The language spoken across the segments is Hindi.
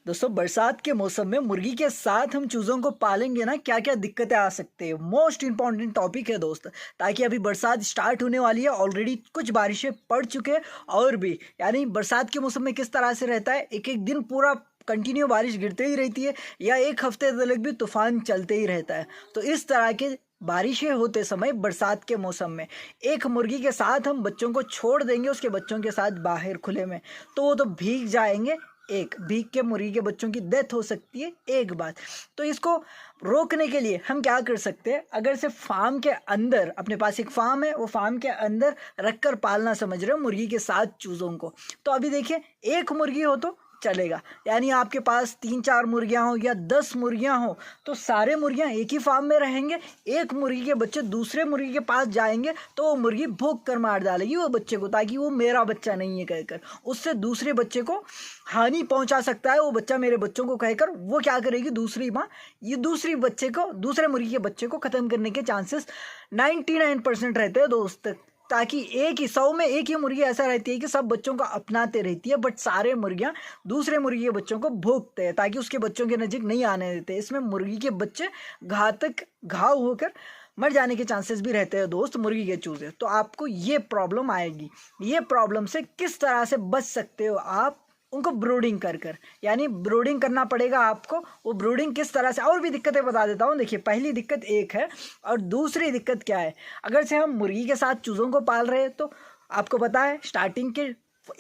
दोस्तों बरसात के मौसम में मुर्गी के साथ हम चूज़ों को पालेंगे ना, क्या क्या दिक्कतें आ सकती है। मोस्ट इंपॉर्टेंट टॉपिक है दोस्त, ताकि अभी बरसात स्टार्ट होने वाली है, ऑलरेडी कुछ बारिशें पड़ चुके हैं और भी, यानी बरसात के मौसम में किस तरह से रहता है, एक एक दिन पूरा कंटिन्यू बारिश गिरते ही रहती है या एक हफ्ते तक भी तूफान चलते ही रहता है। तो इस तरह के बारिशें होते समय बरसात के मौसम में एक मुर्गी के साथ हम बच्चों को छोड़ देंगे, उसके बच्चों के साथ बाहर खुले में, तो वो तो भीग जाएंगे। एक भीग के मुर्गी के बच्चों की डेथ हो सकती है, एक बात। तो इसको रोकने के लिए हम क्या कर सकते हैं, अगर से फार्म के अंदर, अपने पास एक फार्म है, वो फार्म के अंदर रखकर पालना समझ रहे हो मुर्गी के साथ चूज़ों को, तो अभी देखिए एक मुर्गी हो तो चलेगा, यानी आपके पास 3-4 मुर्गियां हो या 10 मुर्गियां हो तो सारे मुर्गियां एक ही फार्म में रहेंगे। एक मुर्गी के बच्चे दूसरे मुर्गी के पास जाएंगे तो वो मुर्गी भूख कर मार डालेगी वो बच्चे को, ताकि वो मेरा बच्चा नहीं है कहकर उससे दूसरे बच्चे को हानि पहुंचा सकता है। वो बच्चा मेरे बच्चों को कहकर वो क्या करेगी, दूसरी माँ ये दूसरी बच्चे को, दूसरे मुर्गी के बच्चे को खत्म करने के चांसेस 99% रहते हैं दोस्त। ताकि एक ही 100 में एक ही मुर्गी ऐसा रहती है कि सब बच्चों को अपनाते रहती है, बट सारे मुर्गियां दूसरे मुर्गी के बच्चों को भोंकते हैं ताकि उसके बच्चों के नज़दीक नहीं आने देते। इसमें मुर्गी के बच्चे घातक घाव होकर मर जाने के चांसेस भी रहते हैं दोस्त मुर्गी के चूजे। तो आपको ये प्रॉब्लम आएगी। ये प्रॉब्लम से किस तरह से बच सकते हो आप, उनको ब्रूडिंग कर कर, यानी ब्रूडिंग करना पड़ेगा आपको। वो ब्रूडिंग किस तरह से, और भी दिक्कतें बता देता हूँ। देखिए पहली दिक्कत एक है, और दूसरी दिक्कत क्या है, अगर से हम मुर्गी के साथ चूज़ों को पाल रहे हैं तो आपको पता है स्टार्टिंग के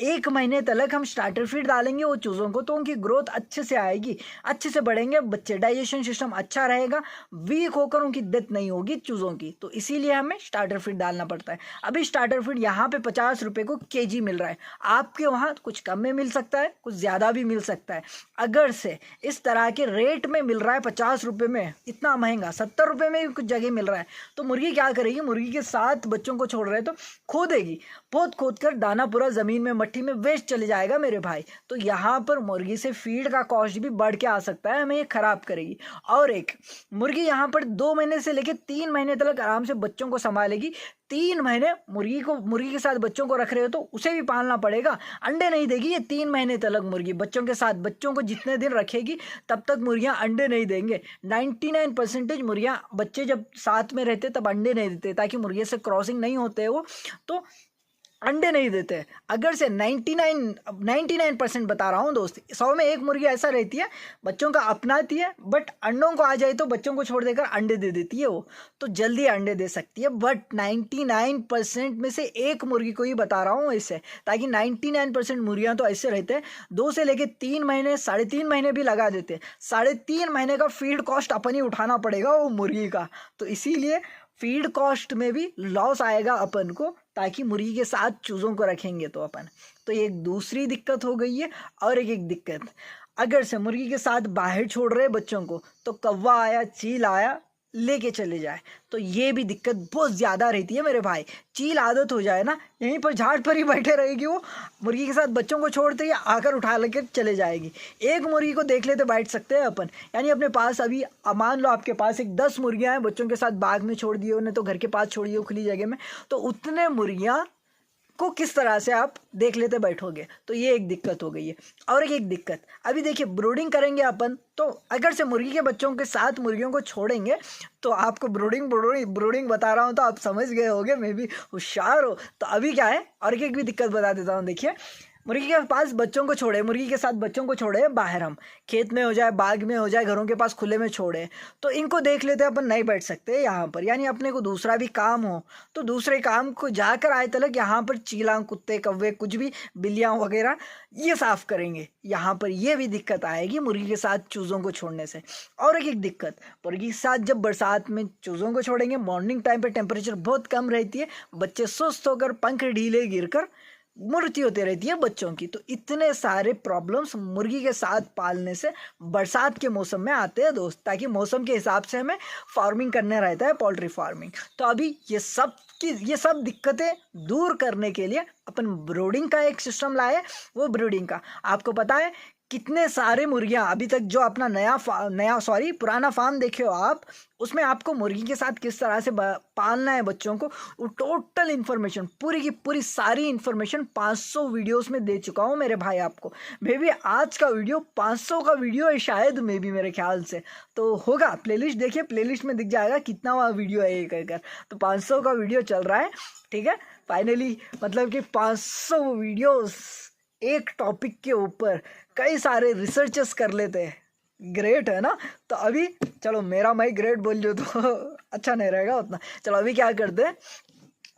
1 महीने तक हम स्टार्टर फीड डालेंगे वो चूज़ों को, तो उनकी ग्रोथ अच्छे से आएगी, अच्छे से बढ़ेंगे बच्चे, डाइजेशन सिस्टम अच्छा रहेगा, वीक होकर उनकी डेथ नहीं होगी चूज़ों की। तो इसीलिए हमें स्टार्टर फीड डालना पड़ता है। अभी स्टार्टर फीड यहाँ पे 50 रुपये को केजी मिल रहा है, आपके वहाँ कुछ कम में मिल सकता है, कुछ ज़्यादा भी मिल सकता है। अगर से इस तरह के रेट में मिल रहा है 50 रुपये में, इतना महंगा 70 रुपये में भी कुछ जगह मिल रहा है, तो मुर्गी क्या करेगी, मुर्गी के साथ बच्चों को छोड़ रहे हैं तो खोदेगी, खोद कर दाना पूरा ज़मीन में मट्टी में वेस्ट चले जाएगा मेरे भाई। तो यहाँ पर मुर्गी से फीड का कॉस्ट भी बढ़ के आ सकता है, हमें ये खराब करेगी। और एक मुर्गी यहाँ पर 2 महीने से लेकर 3 महीने तक आराम से बच्चों को संभालेगी। 3 महीने मुर्गी के साथ बच्चों को रख रहे हो तो उसे भी पालना पड़ेगा, अंडे नहीं देगी ये 3 महीने तक मुर्गी बच्चों के साथ। बच्चों को जितने दिन रखेगी तब तक मुर्गियाँ अंडे नहीं देंगे। 99% मुर्गियाँ बच्चे जब साथ में रहते तब अंडे नहीं देते, ताकि मुर्गी से क्रॉसिंग नहीं होते वो, तो अंडे नहीं देते। अगर से 99% बता रहा हूँ दोस्त, 100 में एक मुर्गी ऐसा रहती है बच्चों का अपनाती है, बट अंडों को आ जाए तो बच्चों को छोड़ देकर अंडे दे देती है, वो तो जल्दी अंडे दे सकती है। बट 99% में से एक मुर्गी को ही बता रहा हूँ इससे, ताकि 99% मुर्गियाँ तो ऐसे रहते हैं 2 से लेकर 3 महीने, 3.5 महीने भी लगा देते हैं। 3.5 महीने का फीड कॉस्ट अपन ही उठाना पड़ेगा वो मुर्गी का, तो इसीलिए फीड कॉस्ट में भी लॉस आएगा अपन को, ताकि मुर्गी के साथ चूज़ों को रखेंगे तो अपन। तो ये एक दूसरी दिक्कत हो गई है। और एक दिक्कत, अगर से मुर्गी के साथ बाहर छोड़ रहे बच्चों को तो कौवा आया, चील आया लेके चले जाए, तो ये भी दिक्कत बहुत ज़्यादा रहती है मेरे भाई। चील आदत हो जाए ना, यहीं पर झाड़ पर ही बैठे रहेगी, वो मुर्गी के साथ बच्चों को छोड़ते ही आकर उठा लेकर चले जाएगी। एक मुर्गी को देख लेते बैठ सकते हैं अपन, यानी अपने पास अभी मान लो आपके पास एक 10 मुर्गियाँ हैं, बच्चों के साथ बाग में छोड़ दिए उन्हें, तो घर के पास छोड़िए खुली जगह में, तो उतने मुर्गियाँ को किस तरह से आप देख लेते बैठोगे, तो ये एक दिक्कत हो गई है। और एक दिक्कत, अभी देखिए ब्रूडिंग करेंगे अपन, तो अगर से मुर्गी के बच्चों के साथ मुर्गियों को छोड़ेंगे तो आपको ब्रूडिंग बता रहा हूँ तो आप समझ गए होंगे, मैं भी होशियार हो। तो अभी क्या है, और एक भी दिक्कत बता देता हूँ। देखिए मुर्गी के पास बच्चों को छोड़े, मुर्गी के साथ बच्चों को छोड़े बाहर, हम खेत में हो जाए, बाग में हो जाए, घरों के पास खुले में छोड़े, तो इनको देख लेते अपन नहीं बैठ सकते यहाँ पर, यानी अपने को दूसरा भी काम हो तो दूसरे काम को जाकर आए तलक यहाँ पर चीला, कुत्ते, कौवे, कुछ भी बिल्लियाँ वगैरह ये साफ करेंगे। यहाँ पर ये भी दिक्कत आएगी मुर्गी के साथ चूज़ों को छोड़ने से। और एक दिक्कत, मुर्गी के साथ जब बरसात में चूज़ों को छोड़ेंगे, मॉर्निंग टाइम पर टेम्परेचर बहुत कम रहती है, बच्चे सुस्त होकर, पंख ढीले गिरकर मृत्यु होती रहती है बच्चों की। तो इतने सारे प्रॉब्लम्स मुर्गी के साथ पालने से बरसात के मौसम में आते हैं दोस्त, ताकि मौसम के हिसाब से हमें फार्मिंग करने रहता है, पोल्ट्री फार्मिंग। तो अभी ये सब दिक्कतें दूर करने के लिए अपन ब्रूडिंग का एक सिस्टम लाए। वो ब्रूडिंग का आपको पता है कितने सारे मुर्गियां अभी तक जो अपना पुराना फार्म देखे हो आप, उसमें आपको मुर्गी के साथ किस तरह से पालना है बच्चों को, वो टोटल इन्फॉर्मेशन पूरी की पूरी सारी इन्फॉर्मेशन 500 वीडियोस में दे चुका हूँ मेरे भाई आपको। मे बी आज का वीडियो 500 का वीडियो है शायद, मे बी मेरे ख्याल से तो होगा। प्लेलिस्ट देखिए, प्लेलिस्ट में दिख जाएगा कितना वहाँ वीडियो है एक अगर, तो 500 का वीडियो चल रहा है। ठीक है, फाइनली मतलब कि 500 वीडियोस एक टॉपिक के ऊपर कई सारे रिसर्चेस कर लेते हैं, ग्रेट है ना। तो अभी चलो मेरा मैं ग्रेट बोल जो तो अच्छा नहीं रहेगा उतना। चलो अभी क्या करते हैं,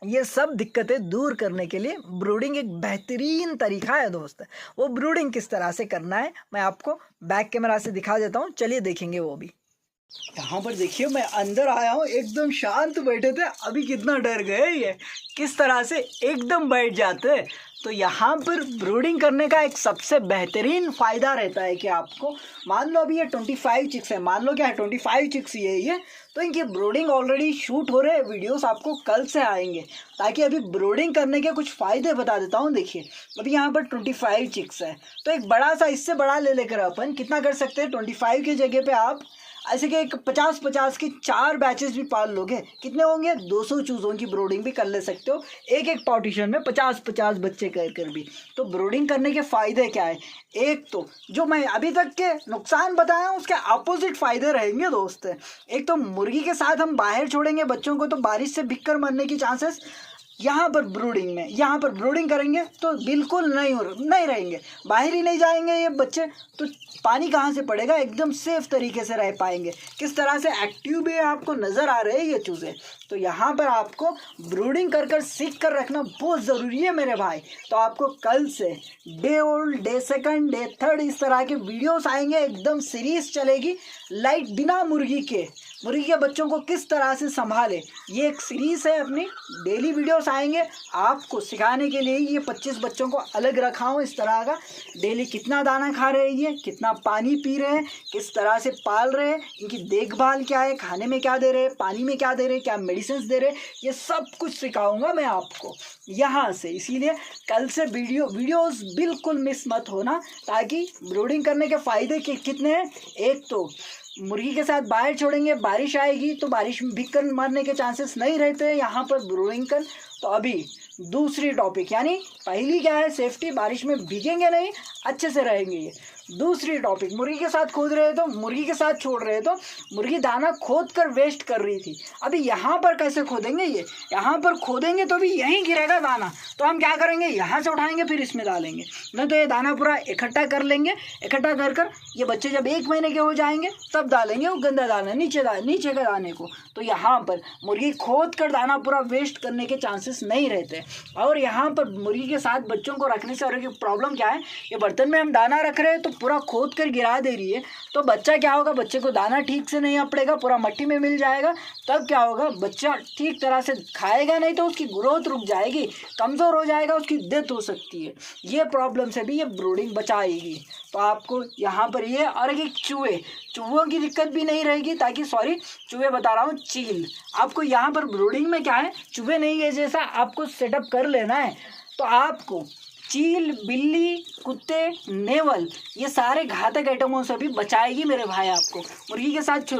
ये सब दिक्कतें दूर करने के लिए ब्रूडिंग एक बेहतरीन तरीका है दोस्त। वो ब्रूडिंग किस तरह से करना है मैं आपको बैक कैमरा से दिखा देता हूँ, चलिए देखेंगे वो भी। यहाँ पर देखिए मैं अंदर आया हूँ, एकदम शांत बैठे थे, अभी कितना डर गए ये, किस तरह से एकदम बैठ जाते। तो यहाँ पर ब्रूडिंग करने का एक सबसे बेहतरीन फ़ायदा रहता है कि आपको मान लो अभी ये 25 चिक्स है, मान लो क्या है 25 चिक्स ये तो इनकी ब्रूडिंग ऑलरेडी शूट हो रहे हैं, वीडियोस आपको कल से आएंगे। ताकि अभी ब्रूडिंग करने के कुछ फ़ायदे बता देता हूँ। देखिए अभी यहाँ पर 25 चिक्स है, तो एक बड़ा सा इससे बड़ा ले लेकर अपन कितना कर सकते हैं, 25 की जगह पे आप ऐसे कि एक 50-50 की 4 बैचेस भी पाल लोगे, कितने होंगे 200 चूज़ों की ब्रूडिंग भी कर ले सकते हो, एक एक पार्टीशन में 50-50 बच्चे कर भी। तो ब्रूडिंग करने के फ़ायदे क्या है, एक तो जो मैं अभी तक के नुकसान बताया हूँ उसके अपोजिट फ़ायदे रहेंगे दोस्त। एक तो मुर्गी के साथ हम बाहर छोड़ेंगे बच्चों को तो बारिश से भीग कर मरने की चांसेस यहाँ पर ब्रूडिंग करेंगे तो बिल्कुल नहीं रहेंगे, बाहर ही नहीं जाएंगे ये बच्चे, तो पानी कहाँ से पड़ेगा, एकदम सेफ तरीके से रह पाएंगे। किस तरह से एक्टिव भी आपको नज़र आ रहे हैं ये चूज़े। तो यहाँ पर आपको ब्रूडिंग कर सीख कर रखना बहुत ज़रूरी है मेरे भाई। तो आपको कल से day old, day second, day third इस तरह के वीडियोस आएंगे, एकदम सीरीज चलेगी लाइट बिना मुर्गी के बच्चों को किस तरह से संभाले, ये एक सीरीज़ है अपनी। डेली वीडियोस आएंगे आपको सिखाने के लिए। ये 25 बच्चों को अलग रखा हूँ इस तरह का, डेली कितना दाना खा रहे हैं, ये कितना पानी पी रहे हैं, किस तरह से पाल रहे हैं, इनकी देखभाल क्या है, खाने में क्या दे रहे हैं, पानी में क्या दे रहे हैं, क्या मेडिसिन दे रहे हैं, ये सब कुछ सिखाऊंगा मैं आपको यहाँ से। इसीलिए कल से वीडियोस बिल्कुल मिस मत होना, ताकि ब्रूडिंग करने के फ़ायदे कितने हैं। एक तो मुर्गी के साथ बाहर छोड़ेंगे, बारिश आएगी तो बारिश में भीग कर मरने के चांसेस नहीं रहते हैं यहाँ पर ब्रूडिंग कर। तो अभी दूसरी टॉपिक, यानी पहली क्या है सेफ्टी, बारिश में भीगेंगे नहीं, अच्छे से रहेंगे ये। दूसरी टॉपिक, मुर्गी के साथ खोद रहे तो मुर्गी के साथ छोड़ रहे तो मुर्गी दाना खोद कर वेस्ट कर रही थी, अभी यहाँ पर कैसे खोदेंगे, ये यहाँ पर खोदेंगे तो भी यहीं गिरेगा दाना। तो हम क्या करेंगे, यहाँ से उठाएंगे फिर इसमें डालेंगे, नहीं तो ये दाना पूरा इकट्ठा कर लेंगे। इकट्ठा कर ये बच्चे जब 1 महीने के हो जाएंगे तब डालेंगे वो गंदा दाना नीचे के दाने को। तो यहाँ पर मुर्गी खोद कर दाना पूरा वेस्ट करने के चांसेस नहीं रहते। और यहाँ पर मुर्गी के साथ बच्चों को रखने से और एक प्रॉब्लम क्या है, ये बर्तन में हम दाना रख रहे हैं तो पूरा खोद कर गिरा दे रही है, तो बच्चा क्या होगा, बच्चे को दाना ठीक से नहीं पड़ेगा, पूरा मिट्टी में मिल जाएगा। तब क्या होगा, बच्चा ठीक तरह से खाएगा नहीं तो उसकी ग्रोथ रुक जाएगी, कमज़ोर हो जाएगा, उसकी डेथ हो सकती है। ये प्रॉब्लम से भी ये ब्रूडिंग बचाएगी। तो आपको यहाँ पर ये और एक चूहों की दिक्कत भी नहीं रहेगी, ताकि चूहे बता रहा हूँ, चील। आपको यहाँ पर ब्रूडिंग में क्या है, चूहे नहीं है जैसा आपको सेटअप कर लेना है। तो आपको चील, बिल्ली, कुत्ते, नेवल, ये सारे घातक आइटमों से भी बचाएगी मेरे भाई। आपको मुर्गी के साथ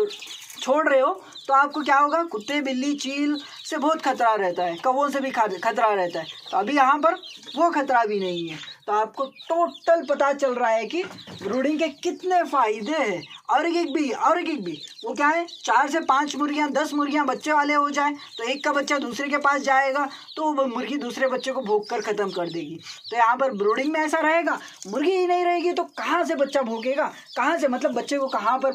छोड़ रहे हो तो आपको क्या होगा, कुत्ते, बिल्ली, चील से बहुत खतरा रहता है, कौवों से भी खतरा रहता है। तो अभी यहाँ पर वो खतरा भी नहीं है। तो आपको टोटल पता चल रहा है कि ब्रूडिंग के कितने फ़ायदे हैं। और एक भी वो क्या है, 4 से 5 मुर्गियाँ, 10 मुर्गियाँ बच्चे वाले हो जाए तो एक का बच्चा दूसरे के पास जाएगा तो वो मुर्गी दूसरे बच्चे को भोग कर ख़त्म कर देगी। तो यहाँ पर ब्रूडिंग में ऐसा रहेगा, मुर्गी ही नहीं रहेगी तो कहाँ से बच्चा भोगेगा, कहाँ से, मतलब बच्चे को कहाँ पर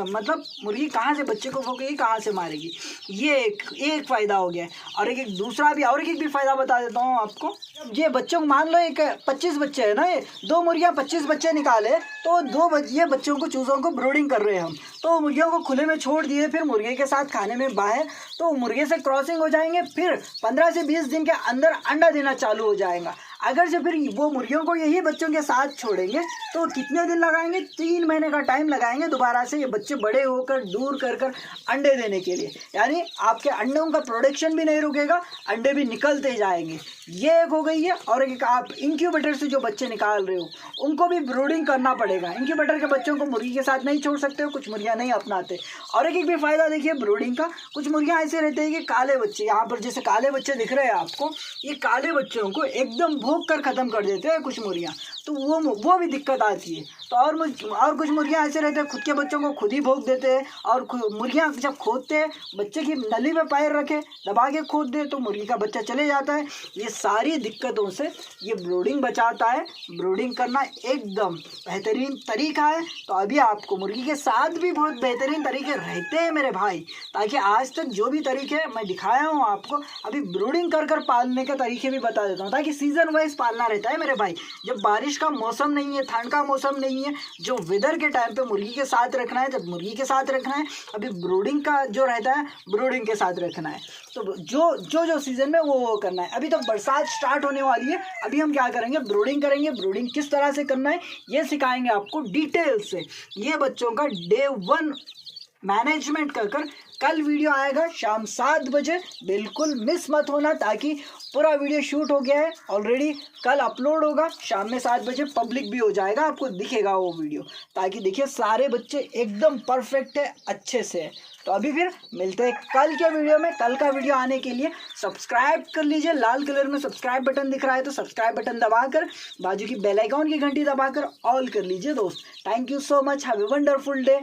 मतलब मुर्गी कहाँ से बच्चे को भोगेगी, कहाँ से मारेगी। ये एक फ़ायदा हो गया है। और एक दूसरा भी फ़ायदा बता देता हूँ आपको। जब ये बच्चों को मान लो एक 25 बच्चे हैं ना, ये 2 मुर्गियाँ 25 बच्चे निकाले तो ये बच्चों को, चूज़ों को ब्रूडिंग कर रहे हैं हम, तो मुर्गियों को खुले में छोड़ दिए, फिर मुर्गे के साथ खाने में बाहर, तो मुर्गे से क्रॉसिंग हो जाएंगे, फिर 15 से 20 दिन के अंदर अंडा देना चालू हो जाएगा। अगर जब फिर वो मुर्गियों को यही बच्चों के साथ छोड़ेंगे तो कितने दिन लगाएंगे, 3 महीने का टाइम लगाएंगे दोबारा से ये बच्चे बड़े होकर दूर कर कर अंडे देने के लिए। यानी आपके अंडों का प्रोडक्शन भी नहीं रुकेगा, अंडे भी निकलते जाएंगे। ये एक हो गई है। और एक आप इंक्यूबेटर से जो बच्चे निकाल रहे हो उनको भी ब्रूडिंग करना पड़ेगा। इंक्यूबेटर के बच्चों को मुर्गी के साथ नहीं छोड़ सकते हो, कुछ मुर्गियाँ नहीं अपनाते। और एक भी फ़ायदा देखिए ब्रूडिंग का, कुछ मुर्गियाँ ऐसे रहते हैं कि काले बच्चे, यहाँ पर जैसे काले बच्चे दिख रहे हैं आपको, ये काले बच्चों को एकदम भोग कर ख़त्म कर देते हैं कुछ मुर्गियाँ, तो वो भी दिक्कत आती है। तो और कुछ मुर्गियाँ ऐसे रहते हैं खुद के बच्चों को खुद ही भोग देते हैं। और मुर्गियाँ जब खोदते हैं बच्चे की नली में पैर रखे दबा के खोद दे तो मुर्गी का बच्चा चले जाता है। ये सारी दिक्कतों से ये ब्रूडिंग बचाता है। ब्रूडिंग करना एकदम बेहतरीन तरीका है। तो अभी आपको मुर्गी के साथ भी बहुत बेहतरीन तरीके रहते हैं मेरे भाई, ताकि आज तक जो भी तरीके मैं दिखाया हूँ आपको, अभी ब्रूडिंग कर कर पालने के तरीके भी बता देता हूँ, ताकि सीज़न वाइज पालना रहता है मेरे भाई। जब बारिश का मौसम नहीं है, ठंड का मौसम नहीं है, जो वेदर के टाइम पे मुर्गी के साथ रखना है, जब मुर्गी के साथ रखना है, अभी ब्रूडिंग का जो रहता है ब्रूडिंग के साथ रखना है। तो जो सीज़न में वो करना है। अभी तो बरसात स्टार्ट होने वाली है, अभी हम क्या करेंगे, ब्रूडिंग करेंगे। ब्रूडिंग किस तरह से करना है ये सिखाएंगे आपको डिटेल से। ये बच्चों का डे 1 मैनेजमेंट कर कल वीडियो आएगा शाम 7 बजे, बिल्कुल मिस मत होना, ताकि पूरा वीडियो शूट हो गया है ऑलरेडी, कल अपलोड होगा शाम में 7 बजे, पब्लिक भी हो जाएगा, आपको दिखेगा वो वीडियो, ताकि देखिए सारे बच्चे एकदम परफेक्ट है, अच्छे से है। तो अभी फिर मिलते हैं कल के वीडियो में। कल का वीडियो आने के लिए सब्सक्राइब कर लीजिए, लाल कलर में सब्सक्राइब बटन दिख रहा है तो सब्सक्राइब बटन दबाकर बाजू की बेल आइकॉन की घंटी दबाकर ऑल कर लीजिए दोस्त। Thank you so much, have a wonderful day.